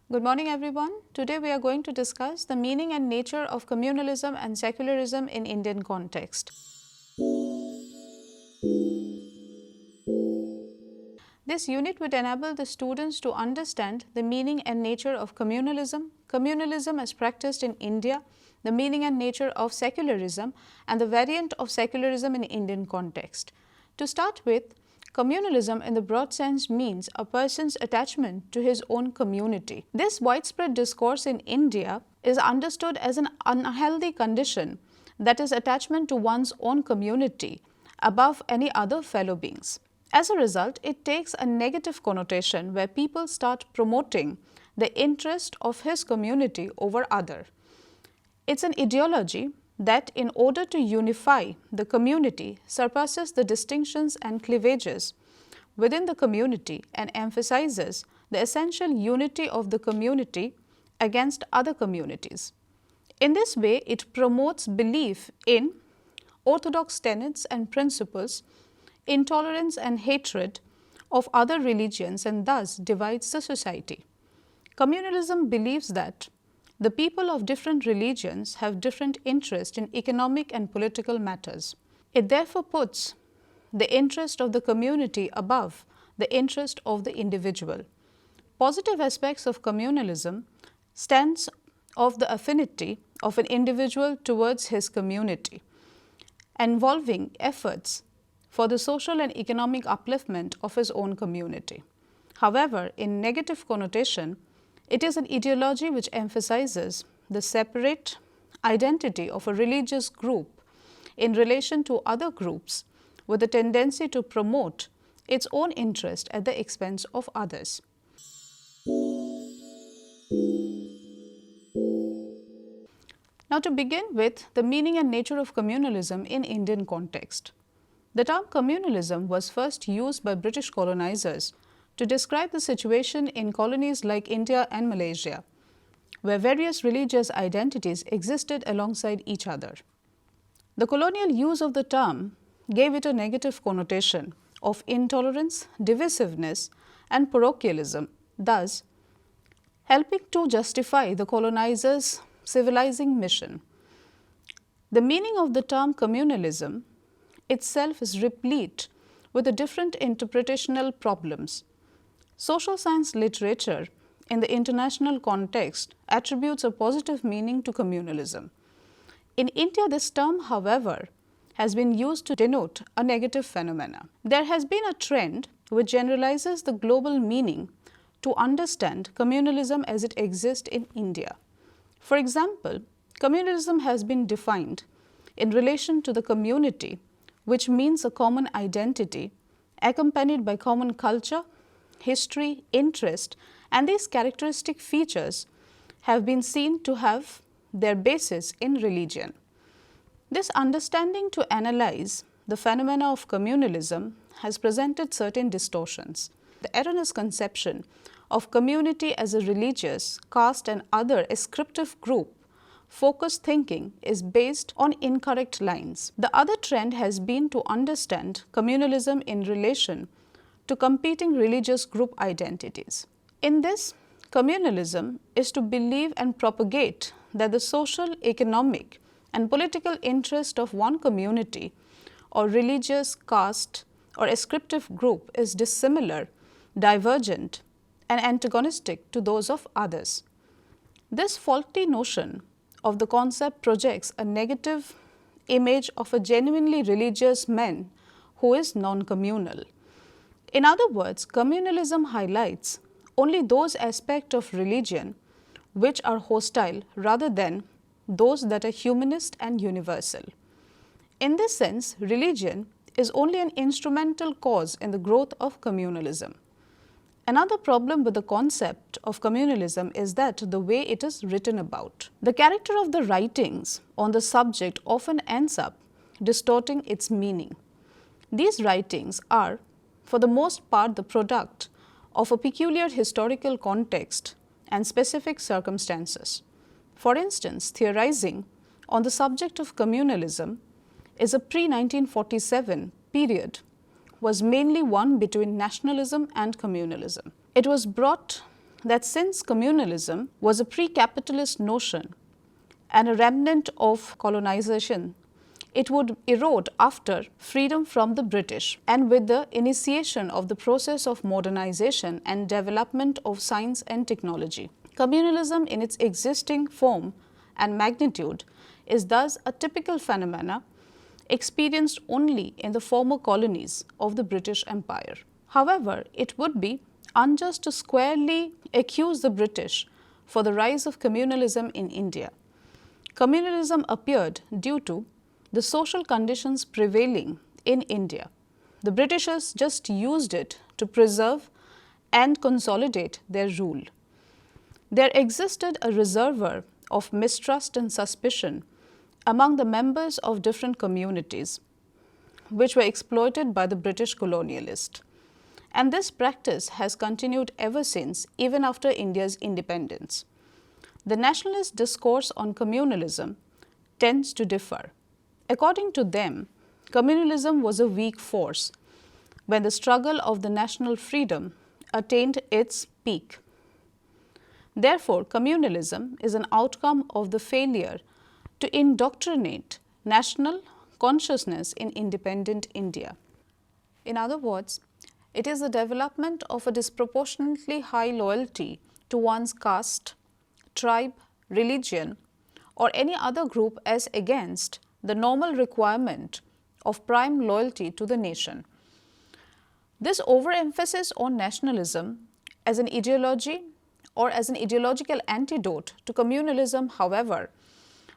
Good morning, everyone. Today we are going to discuss the meaning and nature of communalism and secularism in Indian context. This unit would enable the students to understand the meaning and nature of communalism, communalism as practiced in India, the meaning and nature of secularism, and the variant of secularism in Indian context. To start with, communalism in the broad sense means a person's attachment to his own community. This widespread discourse in India is understood as an unhealthy condition, that is, attachment to one's own community above any other fellow beings. As a result, it takes a negative connotation where people start promoting the interest of his community over other. It's an ideology that, in order to unify the community, surpasses the distinctions and cleavages within the community and emphasizes the essential unity of the community against other communities. In this way, it promotes belief in orthodox tenets and principles, intolerance and hatred of other religions, and thus divides the society. Communalism believes that the people of different religions have different interests in economic and political matters. It therefore puts the interest of the community above the interest of the individual. Positive aspects of communalism stands of the affinity of an individual towards his community, involving efforts for the social and economic upliftment of his own community. However, in negative connotation, it is an ideology which emphasizes the separate identity of a religious group in relation to other groups, with a tendency to promote its own interest at the expense of others. Now, to begin with, the meaning and nature of communalism in Indian context. The term communalism was first used by British colonizers to describe the situation in colonies like India and Malaysia, where various religious identities existed alongside each other. The colonial use of the term gave it a negative connotation of intolerance, divisiveness, and parochialism, thus helping to justify the colonizers' civilizing mission. The meaning of the term communalism itself is replete with the different interpretational problems. Social science literature in the international context attributes a positive meaning to communalism. In India, this term, however, has been used to denote a negative phenomena. There has been a trend which generalizes the global meaning to understand communalism as it exists in India. For example, communalism has been defined in relation to the community, which means a common identity accompanied by common culture, history, interest, and these characteristic features have been seen to have their basis in religion. This understanding to analyze the phenomena of communalism has presented certain distortions. The erroneous conception of community as a religious, caste, and other ascriptive group focused thinking is based on incorrect lines. The other trend has been to understand communalism in relation to competing religious group identities. In this, communalism is to believe and propagate that the social, economic, and political interest of one community or religious, caste, or ascriptive group is dissimilar, divergent, and antagonistic to those of others. This faulty notion of the concept projects a negative image of a genuinely religious man who is non-communal. In other words, communalism highlights only those aspects of religion which are hostile rather than those that are humanist and universal. In this sense, religion is only an instrumental cause in the growth of communalism. Another problem with the concept of communalism is that the way it is written about. The character of the writings on the subject often ends up distorting its meaning. These writings are, for the most part, the product of a peculiar historical context and specific circumstances. For instance, theorizing on the subject of communalism is a pre-1947 period was mainly one between nationalism and communalism. It was brought that since communalism was a pre-capitalist notion and a remnant of colonization, it would erode after freedom from the British and with the initiation of the process of modernization and development of science and technology. Communalism in its existing form and magnitude is thus a typical phenomena experienced only in the former colonies of the British Empire. However, it would be unjust to squarely accuse the British for the rise of communalism in India. Communalism appeared due to the social conditions prevailing in India. The Britishers just used it to preserve and consolidate their rule. There existed a reservoir of mistrust and suspicion among the members of different communities, which were exploited by the British colonialist. And this practice has continued ever since, even after India's independence. The nationalist discourse on communalism tends to differ. According to them, communalism was a weak force when the struggle of the national freedom attained its peak. Therefore, communalism is an outcome of the failure to indoctrinate national consciousness in independent India. In other words, it is the development of a disproportionately high loyalty to one's caste, tribe, religion, or any other group as against the normal requirement of prime loyalty to the nation. This overemphasis on nationalism as an ideology or as an ideological antidote to communalism, however,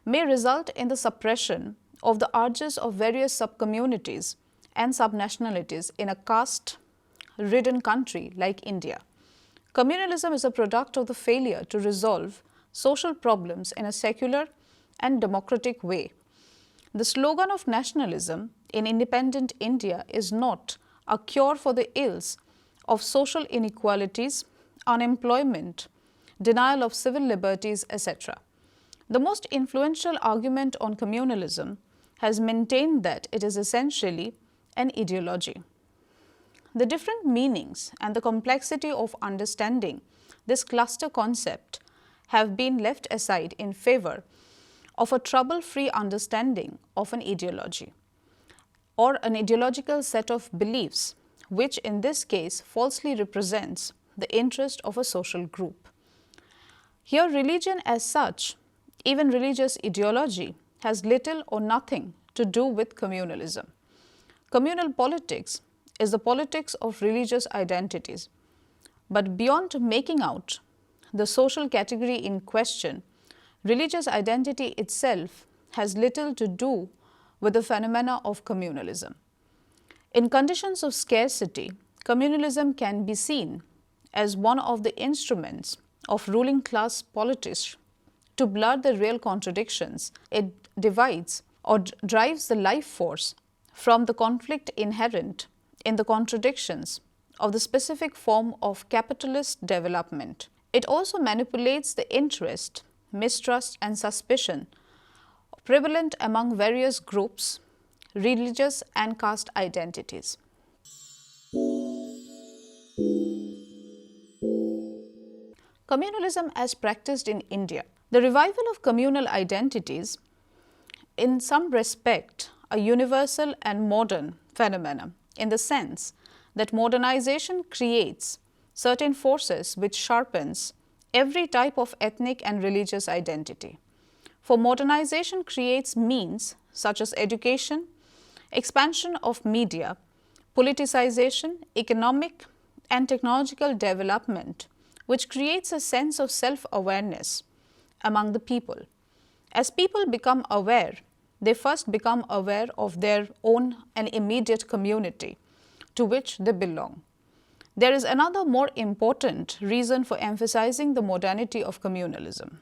may result in the suppression of the urges of various subcommunities and subnationalities in a caste-ridden country like India. Communalism is a product of the failure to resolve social problems in a secular and democratic way. The slogan of nationalism in independent India is not a cure for the ills of social inequalities, unemployment, denial of civil liberties, etc. The most influential argument on communalism has maintained that it is essentially an ideology. The different meanings and the complexity of understanding this cluster concept have been left aside in favor of a trouble-free understanding of an ideology or an ideological set of beliefs, which in this case falsely represents the interest of a social group. Here, religion as such, even religious ideology, has little or nothing to do with communalism. Communal politics is the politics of religious identities, but beyond making out the social category in question, religious identity itself has little to do with the phenomena of communalism. In conditions of scarcity, communalism can be seen as one of the instruments of ruling class politics to blur the real contradictions. It divides or drives the life force from the conflict inherent in the contradictions of the specific form of capitalist development. It also manipulates the interest, mistrust and suspicion prevalent among various groups, religious and caste identities. Communalism as practiced in India. The revival of communal identities, in some respect, a universal and modern phenomenon, in the sense that modernization creates certain forces which sharpens every type of ethnic and religious identity. For modernization creates means such as education, expansion of media, politicization, economic and technological development, which creates a sense of self-awareness among the people. As people become aware, they first become aware of their own and immediate community to which they belong. There is another more important reason for emphasizing the modernity of communalism.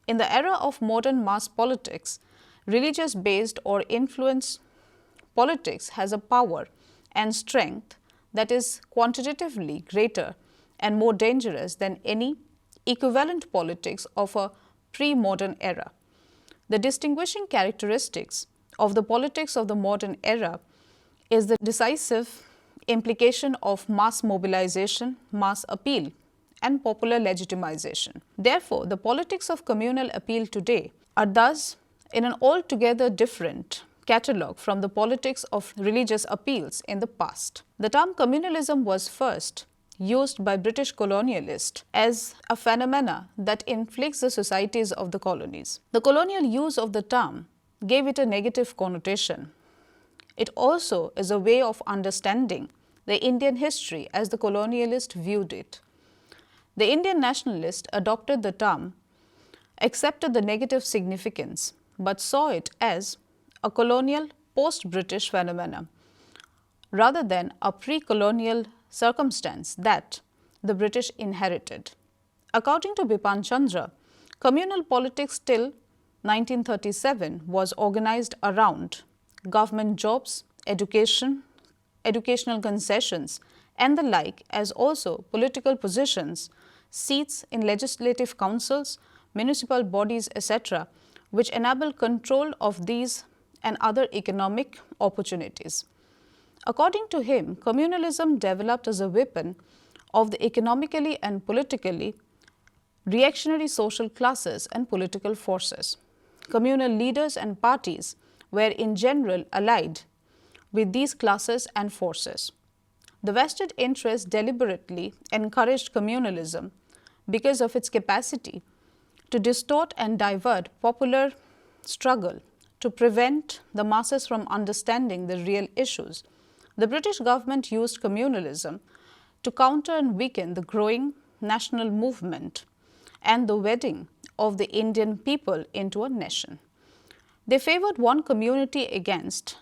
In the era of modern mass politics, religious-based or influence politics has a power and strength that is quantitatively greater and more dangerous than any equivalent politics of a pre-modern era. The distinguishing characteristics of the politics of the modern era is the decisive implication of mass mobilization, mass appeal, and popular legitimization. Therefore, the politics of communal appeal today are thus in an altogether different catalogue from the politics of religious appeals in the past. The term communalism was first used by British colonialists as a phenomena that inflicts the societies of the colonies. The colonial use of the term gave it a negative connotation. It also is a way of understanding the Indian history as the colonialist viewed it. The Indian nationalist adopted the term, accepted the negative significance, but saw it as a colonial post-British phenomenon rather than a pre-colonial circumstance that the British inherited. According to Bipan Chandra, communal politics till 1937 was organized around government jobs, education, educational concessions, and the like, as also political positions, seats in legislative councils, municipal bodies, etc., which enable control of these and other economic opportunities. According to him, communalism developed as a weapon of the economically and politically reactionary social classes and political forces. Communal leaders and parties were in general allied with these classes and forces. The vested interest deliberately encouraged communalism because of its capacity to distort and divert popular struggle to prevent the masses from understanding the real issues. The British government used communalism to counter and weaken the growing national movement and the wedding of the Indian people into a nation. They favored one community against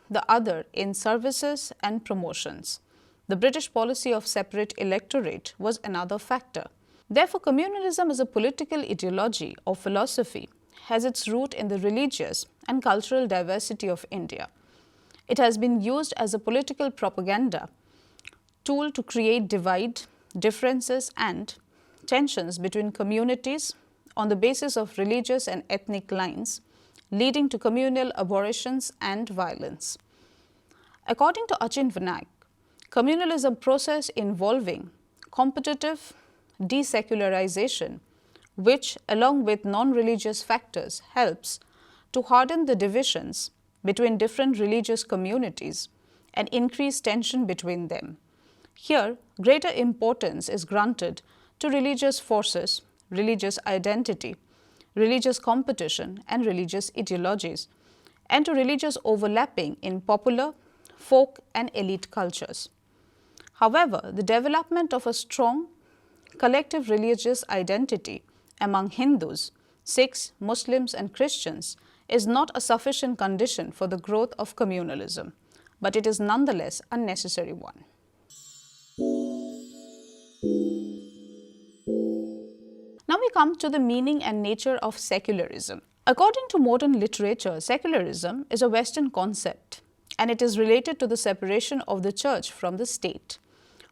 the other in services and promotions. The British policy of separate electorate was another factor. Therefore, communalism as a political ideology or philosophy has its root in the religious and cultural diversity of India. It has been used as a political propaganda tool to create divide, differences and tensions between communities on the basis of religious and ethnic lines, leading to communal aberrations and violence. According to Achin Vinayak, communal is a process involving competitive desecularization, which along with non-religious factors helps to harden the divisions between different religious communities and increase tension between them. Here, greater importance is granted to religious forces, religious identity, religious competition and religious ideologies, and to religious overlapping in popular, folk and elite cultures. However, the development of a strong collective religious identity among Hindus, Sikhs, Muslims and Christians is not a sufficient condition for the growth of communalism, but it is nonetheless a necessary one. Now we come to the meaning and nature of secularism. According to modern literature, secularism is a Western concept and it is related to the separation of the church from the state,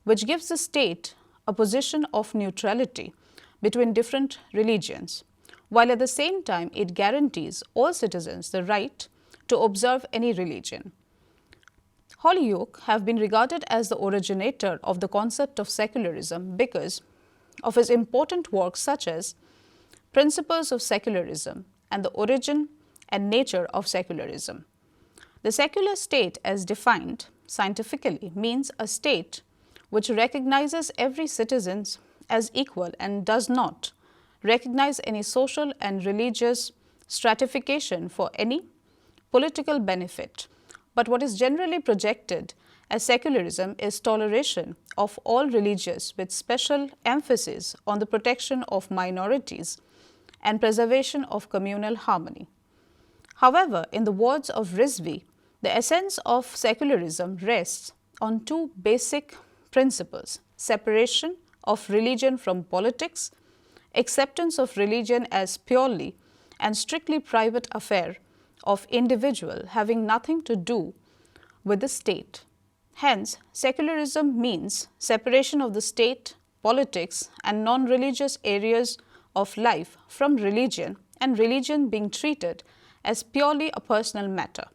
which gives the state a position of neutrality between different religions, while at the same time it guarantees all citizens the right to observe any religion. Holyoake have been regarded as the originator of the concept of secularism because of his important works such as Principles of Secularism and the Origin and Nature of Secularism. The secular state, as defined scientifically, means a state which recognizes every citizen as equal and does not recognize any social and religious stratification for any political benefit. But what is generally projected as secularism is toleration of all religions with special emphasis on the protection of minorities and preservation of communal harmony. However, in the words of Rizvi, the essence of secularism rests on two basic principles: separation of religion from politics, acceptance of religion as purely and strictly private affair of individual having nothing to do with the state. Hence, secularism means separation of the state, politics and non-religious areas of life from religion, and religion being treated as purely a personal matter.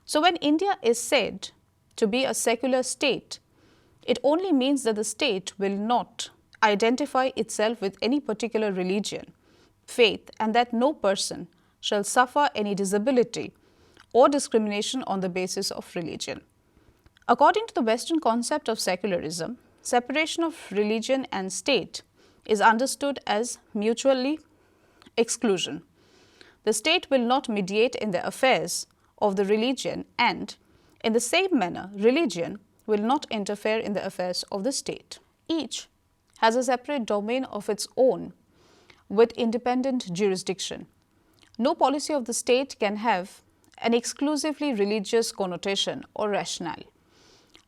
So when India is said to be a secular state, it only means that the state will not identify itself with any particular religion, faith, and that no person shall suffer any disability or discrimination on the basis of religion. According to the Western concept of secularism, separation of religion and state is understood as mutually exclusion. The state will not mediate in the affairs of the religion, and in the same manner, religion will not interfere in the affairs of the state. Each has a separate domain of its own with independent jurisdiction. No policy of the state can have an exclusively religious connotation or rationale.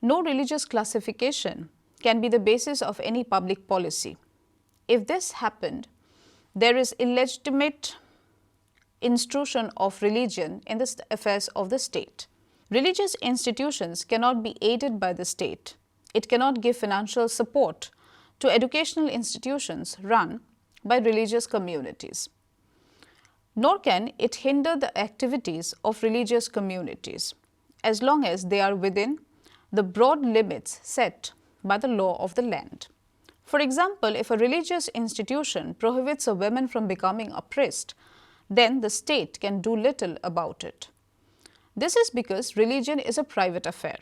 No religious classification can be the basis of any public policy. If this happened, there is illegitimate intrusion of religion in the affairs of the state. Religious institutions cannot be aided by the state. It cannot give financial support to educational institutions run by religious communities. Nor can it hinder the activities of religious communities as long as they are within the broad limits set by the law of the land. For example, if a religious institution prohibits a woman from becoming a priest, then the state can do little about it. This is because religion is a private affair,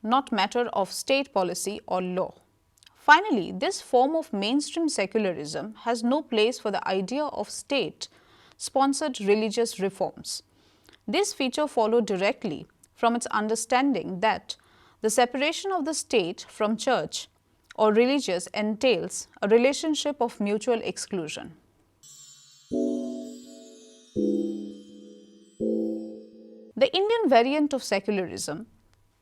not matter of state policy or law. Finally, this form of mainstream secularism has no place for the idea of state-sponsored religious reforms. This feature followed directly from its understanding that the separation of the state from church or religious entails a relationship of mutual exclusion. The Indian variant of secularism.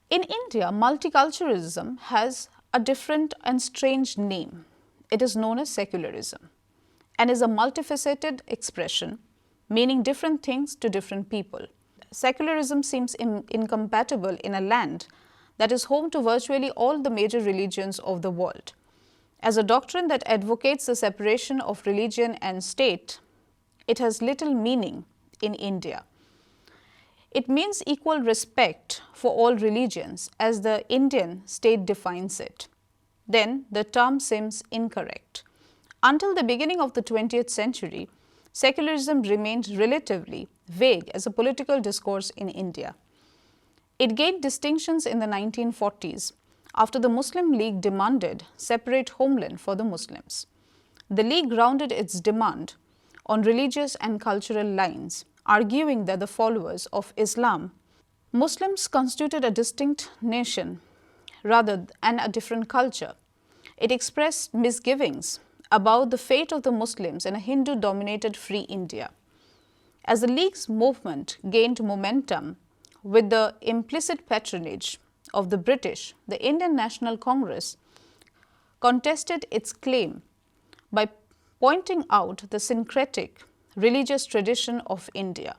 In India, multiculturalism has a different and strange name. It is known as secularism and is a multifaceted expression meaning different things to different people. Secularism seems incompatible in a land that is home to virtually all the major religions of the world. As a doctrine that advocates the separation of religion and state, it has little meaning in India. It means equal respect for all religions as the Indian state defines it. Then the term seems incorrect. Until the beginning of the 20th century, secularism remained relatively vague as a political discourse in India. It gained distinctions in the 1940s after the Muslim League demanded separate homeland for the Muslims. The League grounded its demand on religious and cultural lines, arguing that the followers of Islam, Muslims constituted a distinct nation rather than a different culture. It expressed misgivings about the fate of the Muslims in a Hindu-dominated free India. As the League's movement gained momentum with the implicit patronage of the British, the Indian National Congress contested its claim by pointing out the syncretic religious tradition of India.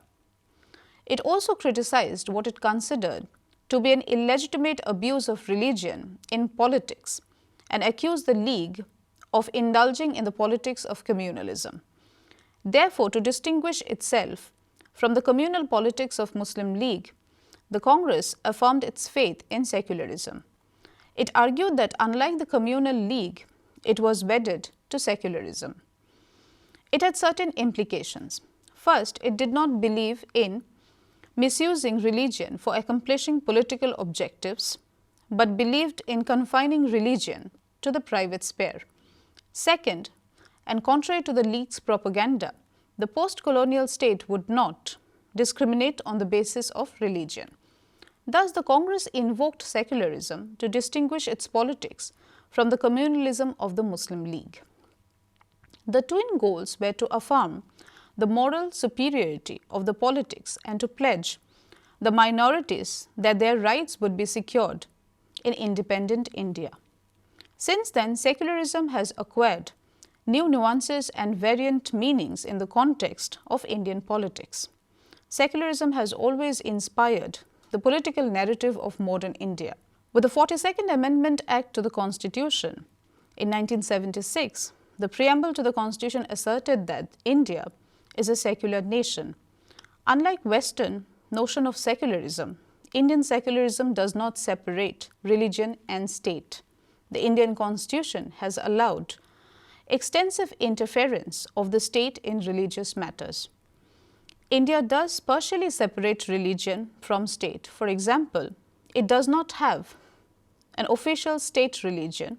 It also criticized what it considered to be an illegitimate abuse of religion in politics and accused the League of indulging in the politics of communalism. Therefore, to distinguish itself from the communal politics of Muslim League, the Congress affirmed its faith in secularism. It argued that unlike the communal league, it was wedded to secularism. It had certain implications. First, it did not believe in misusing religion for accomplishing political objectives, but believed in confining religion to the private sphere. Second, and contrary to the League's propaganda, the post-colonial state would not discriminate on the basis of religion. Thus, the Congress invoked secularism to distinguish its politics from the communalism of the Muslim League. The twin goals were to affirm the moral superiority of the politics and to pledge the minorities that their rights would be secured in independent India. Since then, secularism has acquired new nuances and variant meanings in the context of Indian politics. Secularism has always inspired the political narrative of modern India. With the 42nd Amendment Act to the Constitution in 1976, the preamble to the Constitution asserted that India is a secular nation. Unlike Western notion of secularism, Indian secularism does not separate religion and state. The Indian Constitution has allowed extensive interference of the state in religious matters. India does partially separate religion from state. For example, it does not have an official state religion,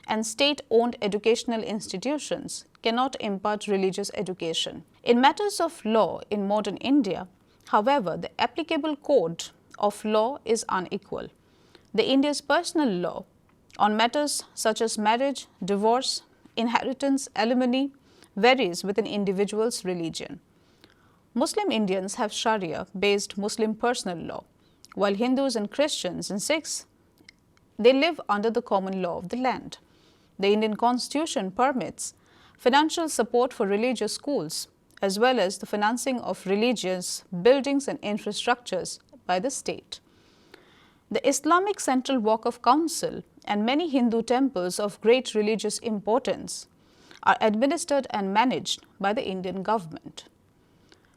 and state-owned educational institutions cannot impart religious education. In matters of law in modern India, however, the applicable code of law is unequal. The India's personal law on matters such as marriage, divorce, inheritance, alimony varies with an individual's religion. Muslim Indians have Sharia-based Muslim personal law, while Hindus and Christians and Sikhs, they live under the common law of the land. The Indian Constitution permits financial support for religious schools, as well as the financing of religious buildings and infrastructures by the state. The Islamic Central Waqf Council and many Hindu temples of great religious importance are administered and managed by the Indian government.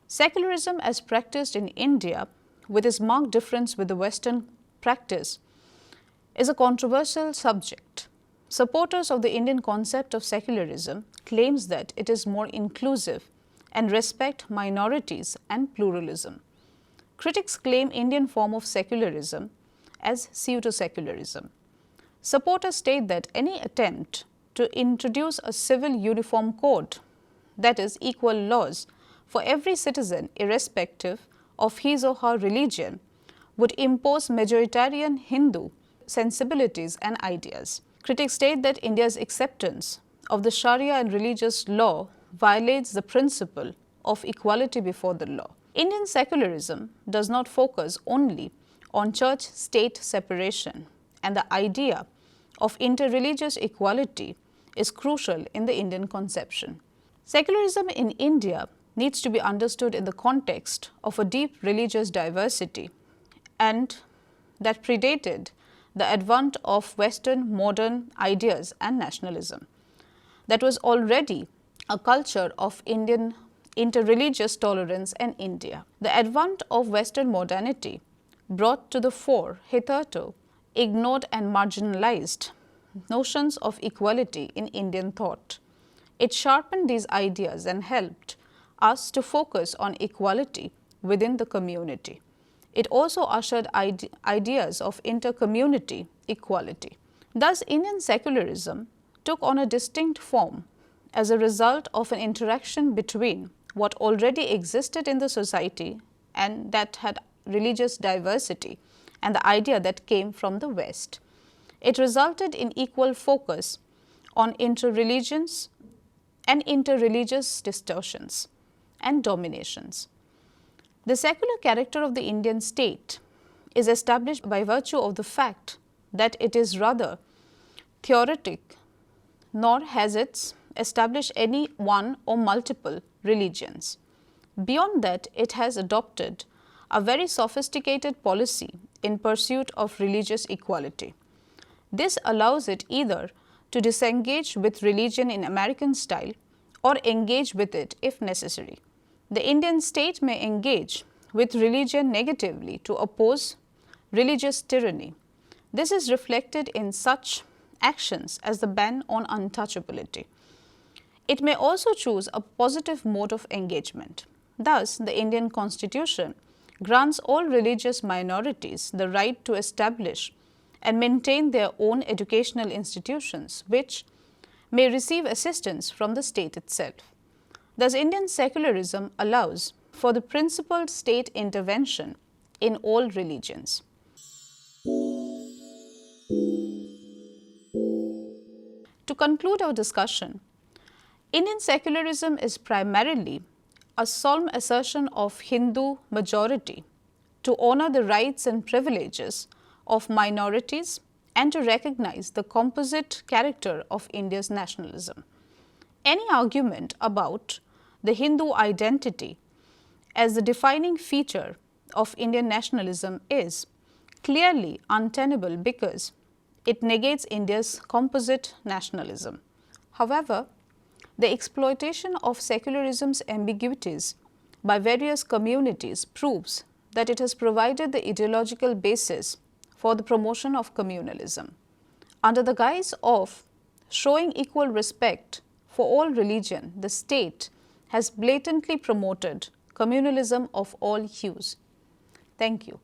Secularism as practiced in India, with its marked difference with the Western practice, is a controversial subject. Supporters of the Indian concept of secularism claims that it is more inclusive and respect minorities and pluralism. Critics claim Indian form of secularism as pseudo-secularism. Supporters state that any attempt to introduce a civil uniform code, that is, equal laws for every citizen irrespective of his or her religion, would impose majoritarian Hindu sensibilities and ideas. Critics state that India's acceptance of the Sharia and religious law violates the principle of equality before the law. Indian secularism does not focus only on church-state separation, and the idea of interreligious equality is crucial in the Indian conception. Secularism in India needs to be understood in the context of a deep religious diversity and that predated the advent of Western modern ideas and nationalism. That was already a culture of Indian interreligious tolerance in India. The advent of Western modernity brought to the fore hitherto ignored and marginalized notions of equality in Indian thought. It sharpened these ideas and helped us to focus on equality within the community. It also ushered ideas of inter-community equality. Thus, Indian secularism took on a distinct form as a result of an interaction between what already existed in the society and that had religious diversity and the idea that came from the West. It resulted in equal focus on interreligions and interreligious distortions and dominations. The secular character of the Indian state is established by virtue of the fact that it is rather theoretic, nor has it established any one or multiple religions. Beyond that, it has adopted a very sophisticated policy in pursuit of religious equality. This allows it either to disengage with religion in American style or engage with it if necessary. The Indian state may engage with religion negatively to oppose religious tyranny. This is reflected in such actions as the ban on untouchability. It may also choose a positive mode of engagement. Thus, the Indian Constitution grants all religious minorities the right to establish and maintain their own educational institutions, which may receive assistance from the state itself. Thus, Indian secularism allows for the principled state intervention in all religions. To conclude our discussion, Indian secularism is primarily a solemn assertion of Hindu majority to honor the rights and privileges of minorities and to recognize the composite character of India's nationalism. Any argument about the Hindu identity as the defining feature of Indian nationalism is clearly untenable because it negates India's composite nationalism. However, the exploitation of secularism's ambiguities by various communities proves that it has provided the ideological basis for the promotion of communalism. Under the guise of showing equal respect for all religion, the state has blatantly promoted communalism of all hues. Thank you.